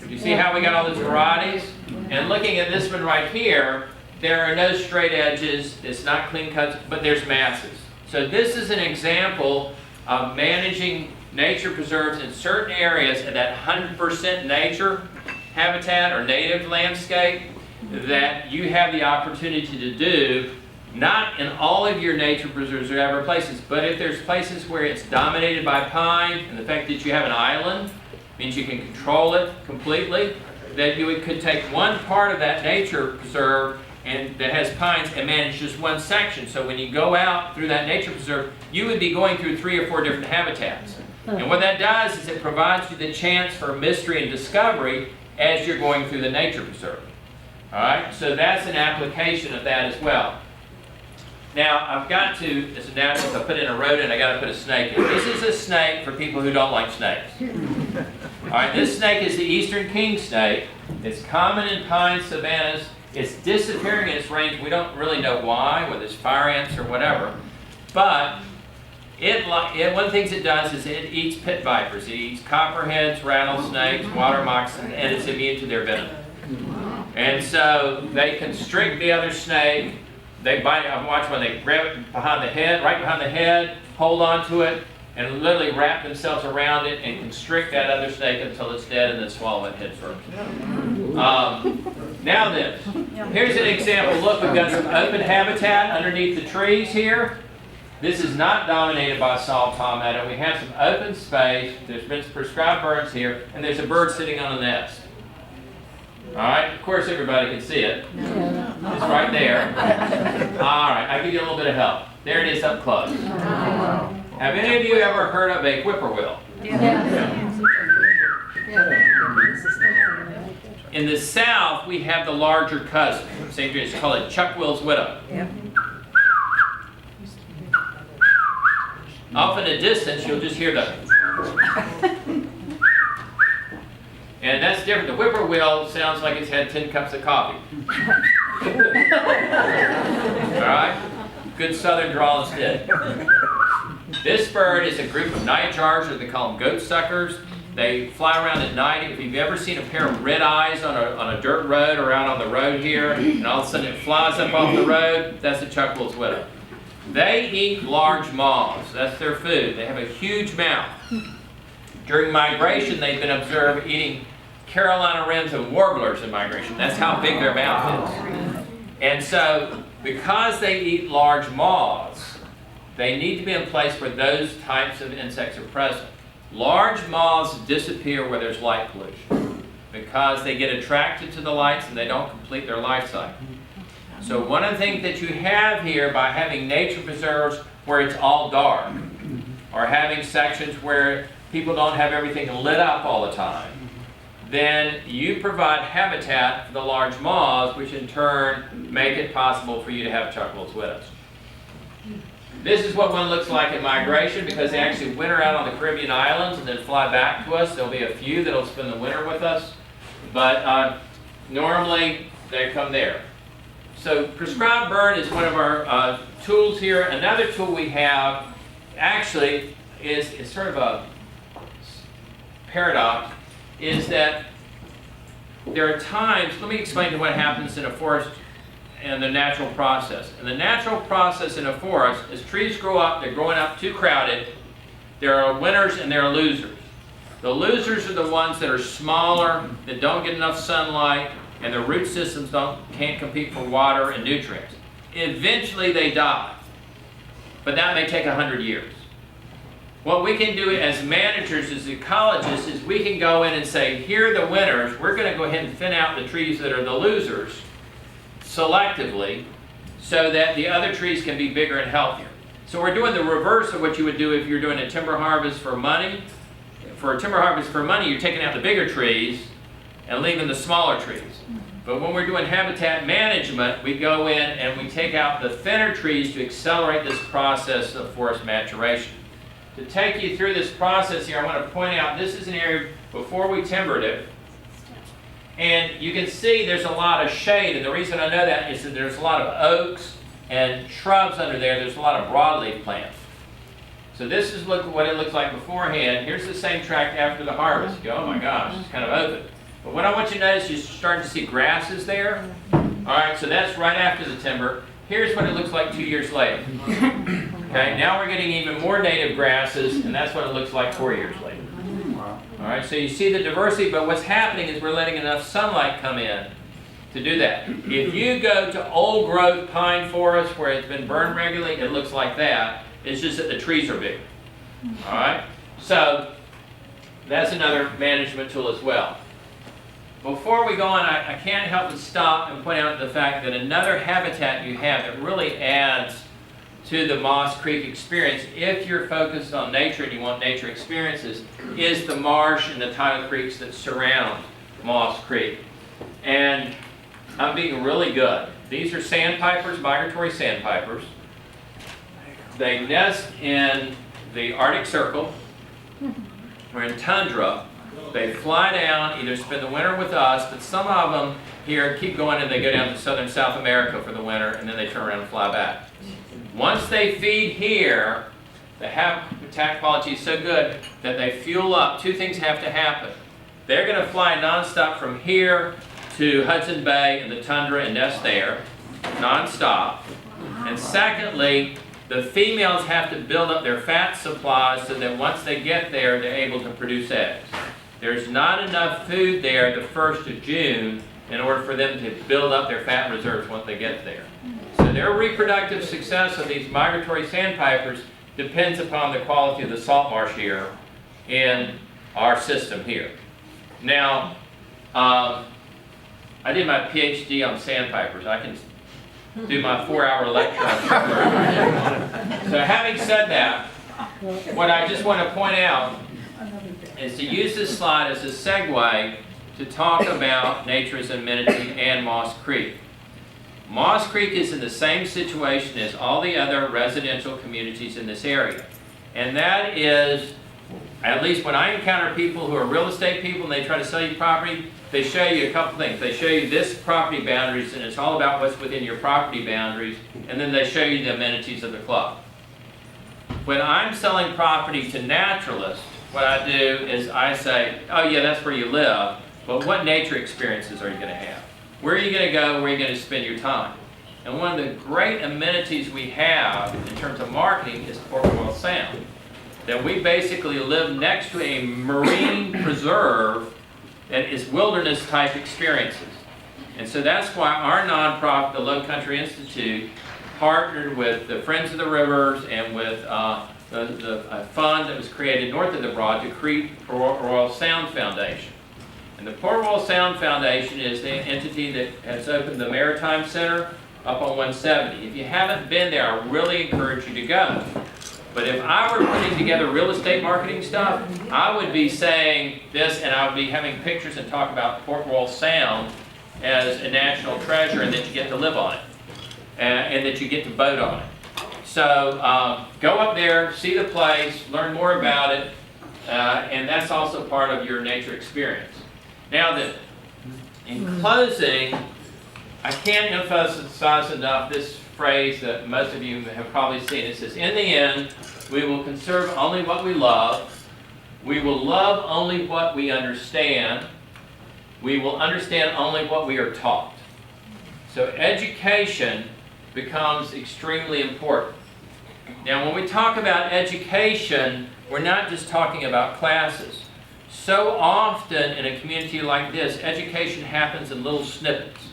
[SPEAKER 1] You see how we got all these varieties? And looking at this one right here, there are no straight edges, it's not clean cuts, but there's masses. So this is an example of managing nature preserves in certain areas in that 100% nature habitat or native landscape that you have the opportunity to do, not in all of your nature preserves or other places, but if there's places where it's dominated by pine, and the fact that you have an island means you can control it completely, that you could take one part of that nature preserve and that has pines and manage just one section. So when you go out through that nature preserve, you would be going through 3 or 4 different habitats. And what that does is it provides you the chance for mystery and discovery as you're going through the nature preserve. All right, so that's an application of that as well. Now, I've got to, as a naturalist, I put in a rodent, I got to put a snake in. This is a snake for people who don't like snakes. All right, this snake is the eastern king snake. It's common in pine savannas. It's disappearing in its range. We don't really know why, whether it's fire ants or whatever. But one of the things it does is it eats pit vipers. It eats copperheads, rattlesnakes, water moccasins, and it's immune to their venom. And so they constrict the other snake. They bite, I've watched when they grab it behind the head, right behind the head, hold on to it, and literally wrap themselves around it and constrict that other snake until it's dead and then swallow it head first. Now this. Here's an example. Look, we've got some open habitat underneath the trees here. This is not dominated by saw palmetto. We have some open space. There's been some prescribed birds here, and there's a bird sitting on a nest. All right, of course everybody can see it. It's right there. All right, I'll give you a little bit of help. There it is up close. Have any of you ever heard of a whippoorwill? In the South, we have the larger cousin. It's called a Chuck-Will's widow. Off in the distance, you'll just hear the... And that's different. The whippoorwill sounds like it's had 10 cups of coffee. All right? Good southern drawl instead. This bird is a group of nightjars, or they call them goat suckers. They fly around at night. If you've ever seen a pair of red eyes on a dirt road or out on the road here, and all of a sudden it flies up off the road, that's a Chuck-Will's widow. They eat large moths. That's their food. They have a huge mouth. During migration, they've been observed eating Carolina wrens and warblers in migration. That's how big their mouth is. And so, because they eat large moths, they need to be in place where those types of insects are present. Large moths disappear where there's light pollution because they get attracted to the lights and they don't complete their life cycle. So one of the things that you have here by having nature preserves where it's all dark, or having sections where people don't have everything lit up all the time, then you provide habitat for the large moths, which in turn make it possible for you to have chuckles with us. This is what one looks like in migration, because they actually winter out on the Caribbean islands and then fly back to us. There'll be a few that'll spend the winter with us, but normally they come there. So prescribed burn is one of our tools here. Another tool we have actually is sort of a paradox, is that there are times, let me explain to what happens in a forest and the natural process. And the natural process in a forest is trees grow up, they're growing up too crowded. There are winners and there are losers. The losers are the ones that are smaller, that don't get enough sunlight, and their root systems can't compete for water and nutrients. Eventually they die, but that may take 100 years. What we can do as managers, as ecologists, is we can go in and say, here are the winners, we're going to go ahead and thin out the trees that are the losers selectively so that the other trees can be bigger and healthier. So we're doing the reverse of what you would do if you're doing a timber harvest for money. For a timber harvest for money, you're taking out the bigger trees and leaving the smaller trees. But when we're doing habitat management, we go in and we take out the thinner trees to accelerate this process of forest maturation. To take you through this process here, I want to point out this is an area before we timbered it. And you can see there's a lot of shade, and the reason I know that is that there's a lot of oaks and shrubs under there. There's a lot of broadleaf plants. So this is what it looks like beforehand. Here's the same tract after the harvest. You go, oh my gosh, it's kind of open. But what I want you to notice, you're starting to see grasses there. All right, so that's right after the timber. Here's what it looks like 2 years later. Okay, now we're getting even more native grasses, and that's what it looks like 4 years later. All right, so you see the diversity, but what's happening is we're letting enough sunlight come in to do that. If you go to old growth pine forest where it's been burned regularly, it looks like that. It's just that the trees are bigger. All right, so that's another management tool as well. Before we go on, I can't help but stop and point out the fact that another habitat you have that really adds to the Moss Creek experience, if you're focused on nature and you want nature experiences, is the marsh and the tidal creeks that surround Moss Creek. And I'm being really good. These are sandpipers, migratory sandpipers. They nest in the Arctic Circle or in tundra. They fly down, either spend the winter with us, but some of them here keep going and they go down to southern South America for the winter, and then they turn around and fly back. Once they feed here, the habitat quality is so good that they fuel up. Two things have to happen. They're going to fly nonstop from here to Hudson Bay and the tundra and nest there, nonstop. And secondly, the females have to build up their fat supplies so that once they get there, they're able to produce eggs. There's not enough food there the 1st of June in order for them to build up their fat reserves once they get there. So their reproductive success of these migratory sandpipers depends upon the quality of the salt marsh here in our system here. Now, I did my PhD on sandpipers. I can do my 4-hour lecture on it. So having said that, what I just want to point out is to use this slide as a segue to talk about nature's amenity and Moss Creek. Moss Creek is in the same situation as all the other residential communities in this area. And that is, at least when I encounter people who are real estate people and they try to sell you property, they show you a couple things. They show you this property boundaries, and it's all about what's within your property boundaries, and then they show you the amenities of the club. When I'm selling property to naturalists, what I do is I say, oh yeah, that's where you live, but what nature experiences are you going to have? Where are you going to go? Where are you going to spend your time? And one of the great amenities we have in terms of marketing is Port Royal Sound. That we basically live next to a marine preserve that is wilderness type experiences. And so that's why our nonprofit, the Low Country Institute, partnered with the Friends of the Rivers and with the fund that was created north of the Broad to create Port Royal Sound Foundation. And the Port Royal Sound Foundation is the entity that has opened the Maritime Center up on 170. If you haven't been there, I really encourage you to go. But if I were putting together real estate marketing stuff, I would be saying this, and I would be having pictures and talk about Port Royal Sound as a national treasure, and that you get to live on it, and that you get to boat on it. So go up there, see the place, learn more about it, and that's also part of your nature experience. Now, in closing, I can't emphasize enough this phrase that most of you have probably seen. It says, in the end, we will conserve only what we love. We will love only what we understand. We will understand only what we are taught. So education becomes extremely important. Now, when we talk about education, we're not just talking about classes. So often in a community like this, education happens in little snippets.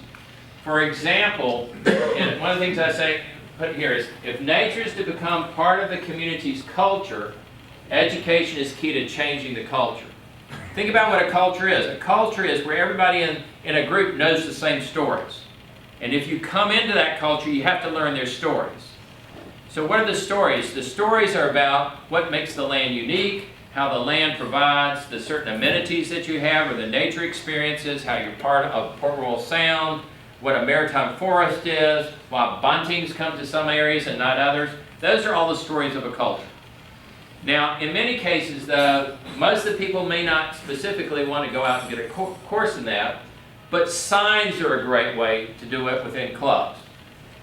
[SPEAKER 1] For example, and one of the things I say, put here is, if nature is to become part of the community's culture, education is key to changing the culture. Think about what a culture is. A culture is where everybody in a group knows the same stories. And if you come into that culture, you have to learn their stories. So what are the stories? The stories are about what makes the land unique, how the land provides the certain amenities that you have, or the nature experiences, how you're part of Port Royal Sound, what a maritime forest is, why buntings come to some areas and not others. Those are all the stories of a culture. Now, in many cases, though, most of the people may not specifically want to go out and get a course in that, but signs are a great way to do it within clubs.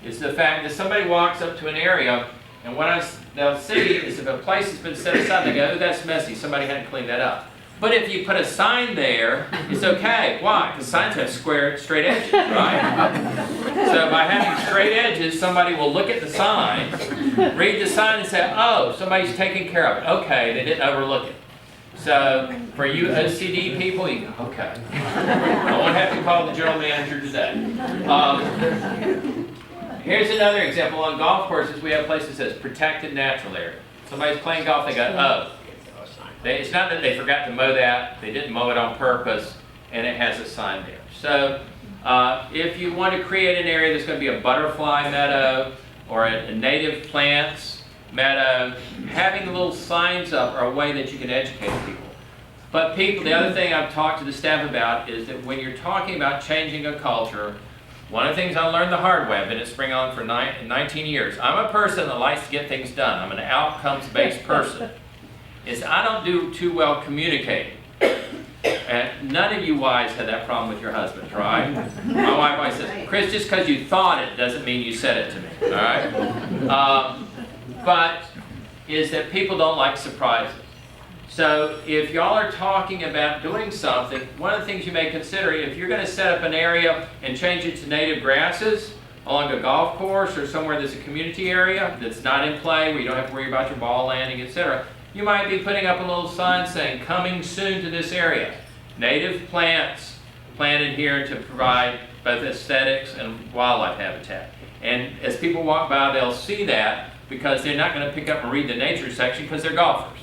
[SPEAKER 1] It's the fact that somebody walks up to an area, and what they'll see is if a place has been set aside, they go, oh, that's messy, somebody hadn't cleaned that up. But if you put a sign there, it's okay. Why? Because signs have straight edges, right? So by having straight edges, somebody will look at the sign, read the sign and say, oh, somebody's taking care of it. Okay, they didn't overlook it. So for you OCD people, you go, okay. I won't have to call the general manager today. Here's another example. On golf courses, we have places that says protected natural area. Somebody's playing golf, they go, oh. It's not that they forgot to mow that, they didn't mow it on purpose, and it has a sign there. So if you want to create an area that's going to be a butterfly meadow or a native plants meadow, having the little signs up are a way that you can educate people. But people, the other thing I've talked to the staff about is that when you're talking about changing a culture, one of the things I learned the hard way, I've been at Spring Island for 19 years, I'm a person that likes to get things done. I'm an outcomes-based person. Is I don't do too well communicating. And none of you wives had that problem with your husbands, right? My wife always says, Chris, just because you thought it doesn't mean you said it to me, all right? But is that people don't like surprises. So if y'all are talking about doing something, one of the things you may consider, if you're going to set up an area and change it to native grasses along a golf course or somewhere that's a community area that's not in play, where you don't have to worry about your ball landing, etc., you might be putting up a little sign saying, coming soon to this area. Native plants planted here to provide both aesthetics and wildlife habitat. And as people walk by, they'll see that because they're not going to pick up and read the nature section because they're golfers.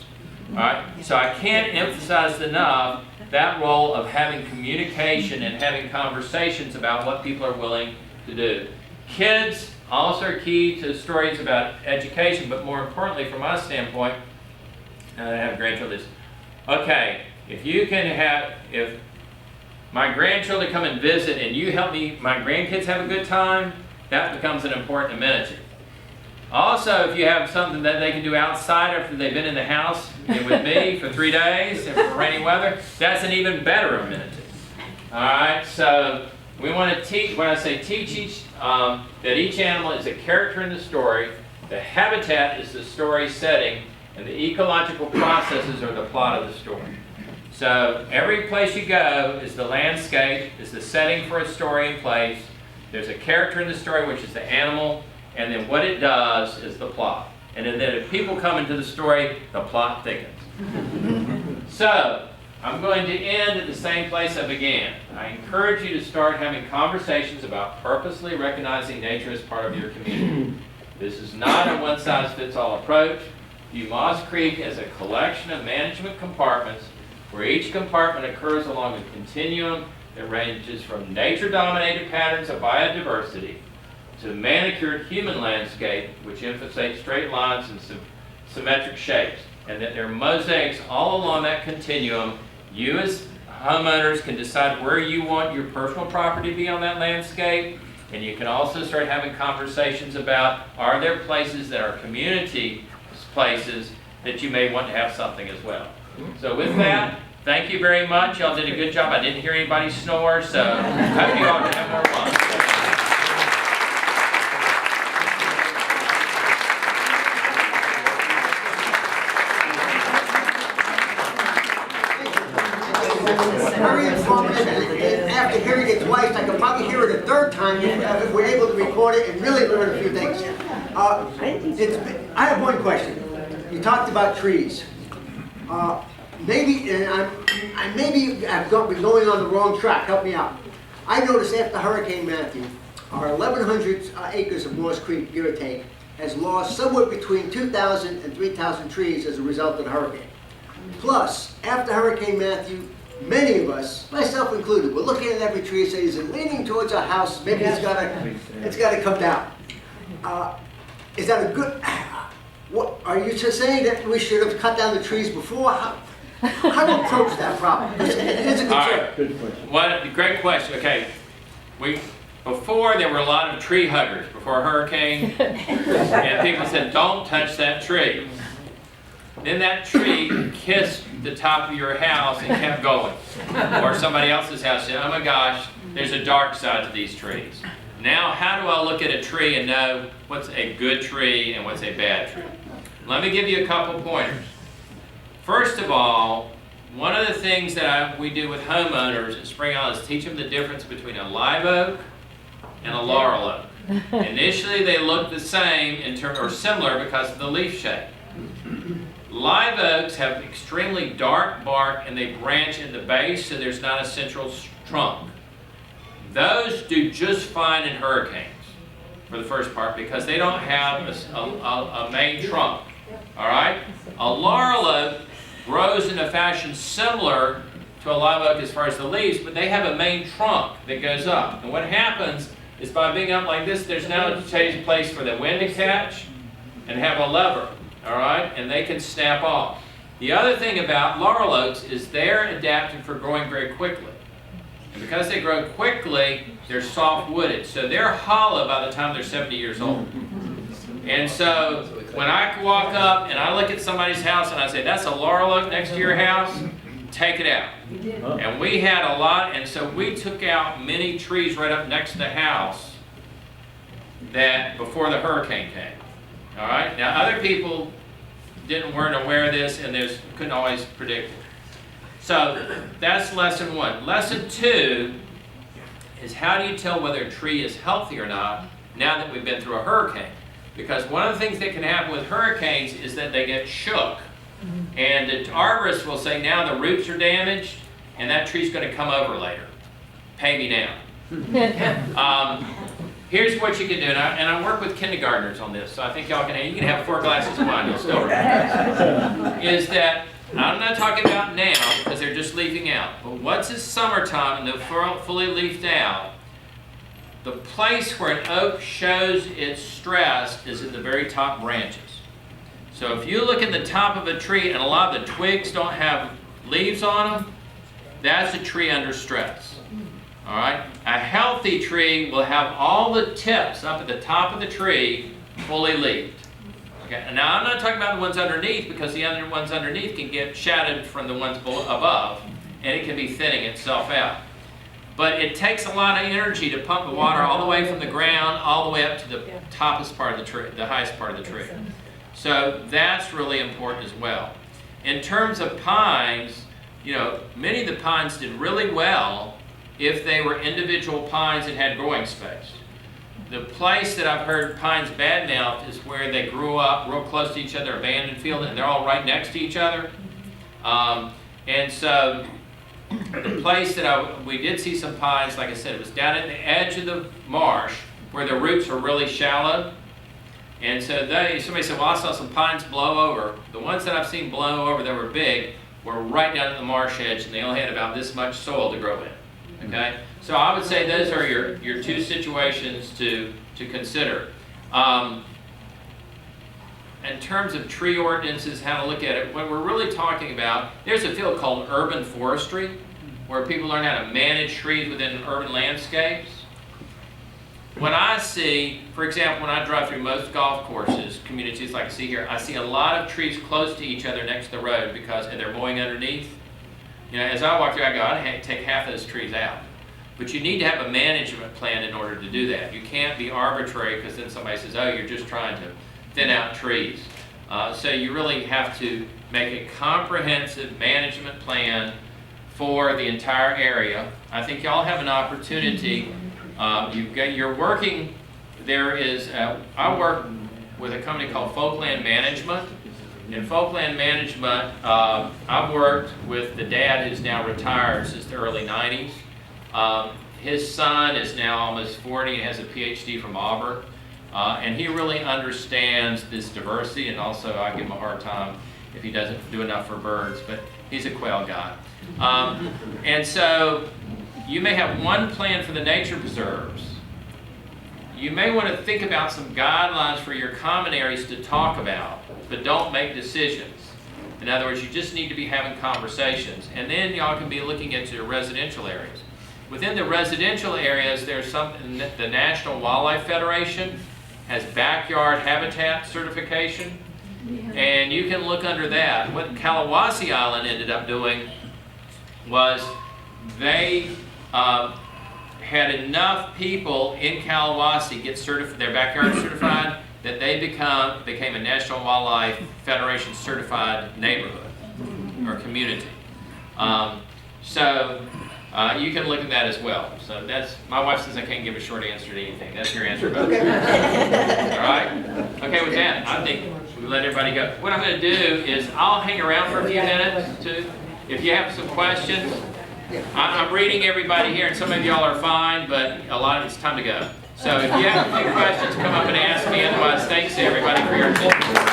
[SPEAKER 1] All right? So I can't emphasize enough that role of having communication and having conversations about what people are willing to do. Kids also are key to stories about education, but more importantly, from my standpoint, I have grandchildren. Okay, if my grandchildren come and visit and you help me, my grandkids have a good time, that becomes an important amenity. Also, if you have something that they can do outside after they've been in the house with me for 3 days and for rainy weather, that's an even better amenity. All right, so we want to teach, when I say teach that each animal is a character in the story, the habitat is the story setting, and the ecological processes are the plot of the story. So every place you go is the landscape, is the setting for a story in place. There's a character in the story, which is the animal, and then what it does is the plot. And then if people come into the story, the plot thickens. So, I'm going to end at the same place I began. I encourage you to start having conversations about purposely recognizing nature as part of your community. This is not a one-size-fits-all approach. View Moss Creek as a collection of management compartments where each compartment occurs along a continuum that ranges from nature-dominated patterns of biodiversity to manicured human landscape, which emphasize straight lines and symmetric shapes, and that there are mosaics all along that continuum. You as homeowners can decide where you want your personal property to be on that landscape, and you can also start having conversations about, are there places that are community places that you may want to have something as well. So with that, thank you very much. Y'all did a good job. I didn't hear anybody snore, so I hope you all can have more fun.
[SPEAKER 2] Very informative, and after hearing it twice, I could probably hear it a third time if we're able to record it and really learn a few things. I have one question. You talked about trees. Maybe, and I've been going on the wrong track. Help me out. I noticed after Hurricane Matthew, our 1,100 acres of Moss Creek, give or take, has lost somewhere between 2,000 and 3,000 trees as a result of the hurricane. Plus, after Hurricane Matthew, many of us, myself included, were looking at every tree and saying, is it leaning towards our house? Maybe it's got to come down. Is that a good? What are you just saying that we should have cut down the trees before? How to approach that problem? It is a concern.
[SPEAKER 1] All right. Good question. Great question. Okay, before there were a lot of tree huggers before a hurricane, and people said, "Don't touch that tree." Then that tree kissed the top of your house and kept going, or somebody else's house said, "Oh my gosh, there's a dark side to these trees." Now, how do I look at a tree and know what's a good tree and what's a bad tree? Let me give you a couple pointers. First of all, one of the things that we do with homeowners in Spring Island is teach them the difference between a live oak and a laurel oak. Initially, they look the same or similar because of the leaf shape. Live oaks have extremely dark bark and they branch in the base, so there's not a central trunk. Those do just fine in hurricanes, for the first part, because they don't have a main trunk. All right? A laurel oak grows in a fashion similar to a live oak as far as the leaves, but they have a main trunk that goes up. And what happens is by being up like this, there's now a place for the wind to catch and have a lever. All right? And they can snap off. The other thing about laurel oaks is they're adapted for growing very quickly. And because they grow quickly, they're soft-wooded. So they're hollow by the time they're 70 years old. And so when I walk up and I look at somebody's house and I say, that's a laurel oak next to your house, take it out. And we had a lot, and so we took out many trees right up next to the house that before the hurricane came. All right? Now, other people weren't aware of this and couldn't always predict it. So that's lesson one. Lesson two is how do you tell whether a tree is healthy or not now that we've been through a hurricane? Because one of the things that can happen with hurricanes is that they get shook. And the arborist will say, now the roots are damaged and that tree's going to come over later. Pay me now. Here's what you can do, and I work with kindergartners on this, so I think y'all you can have 4 glasses of wine, you'll still remember this. Is that, I'm not talking about now, because they're just leafing out, but once it's summertime and they're fully leafed out, the place where an oak shows its stress is in the very top branches. So if you look at the top of a tree and a lot of the twigs don't have leaves on them, that's a tree under stress. All right? A healthy tree will have all the tips up at the top of the tree fully leafed. Okay? And now I'm not talking about the ones underneath, because the other ones underneath can get shadowed from the ones above, and it can be thinning itself out. But it takes a lot of energy to pump the water all the way from the ground all the way up to the toppest part of the tree, the highest part of the tree. So that's really important as well. In terms of pines, many of the pines did really well if they were individual pines that had growing space. The place that I've heard pines badmouthed is where they grew up real close to each other, abandoned field, and they're all right next to each other. And so the place that we did see some pines, like I said, it was down at the edge of the marsh where the roots are really shallow. And so somebody said, well, I saw some pines blow over. The ones that I've seen blow over that were big were right down at the marsh edge, and they only had about this much soil to grow in. Okay? So I would say those are your two situations to consider. In terms of tree ordinances, how to look at it, what we're really talking about, there's a field called urban forestry, where people learn how to manage trees within urban landscapes. What I see, for example, when I drive through most golf courses, communities like I see here, I see a lot of trees close to each other next to the road because they're mowing underneath. You know, as I walk through, I go, I'd take half those trees out. But you need to have a management plan in order to do that. You can't be arbitrary because then somebody says, oh, you're just trying to thin out trees. So you really have to make a comprehensive management plan for the entire area. I think y'all have an opportunity. You're working, I work with a company called Folkland Management. In Folkland Management, I've worked with the dad who's now retired since the early 90s. His son is now almost 40 and has a PhD from Auburn. And he really understands this diversity, and also I give him a hard time if he doesn't do enough for birds, but he's a quail guy. And so you may have one plan for the nature preserves. You may want to think about some guidelines for your common areas to talk about, but don't make decisions. In other words, you just need to be having conversations. And then y'all can be looking at your residential areas. Within the residential areas, there's something that the National Wildlife Federation has backyard habitat certification. And you can look under that. What Kalawasi Island ended up doing was they had enough people in Kalawasi get their backyard certified that they became a National Wildlife Federation certified neighborhood or community. You can look at that as well. So my wife says I can't give a short answer to anything. That's your answer about it. All right? Okay, with that, I think we let everybody go. What I'm going to do is I'll hang around for a few minutes too. If you have some questions, I'm reading everybody here, and some of y'all are fine, but a lot of it's time to go. So if you have a few questions, come up and ask me. Otherwise, thanks to everybody for your attention.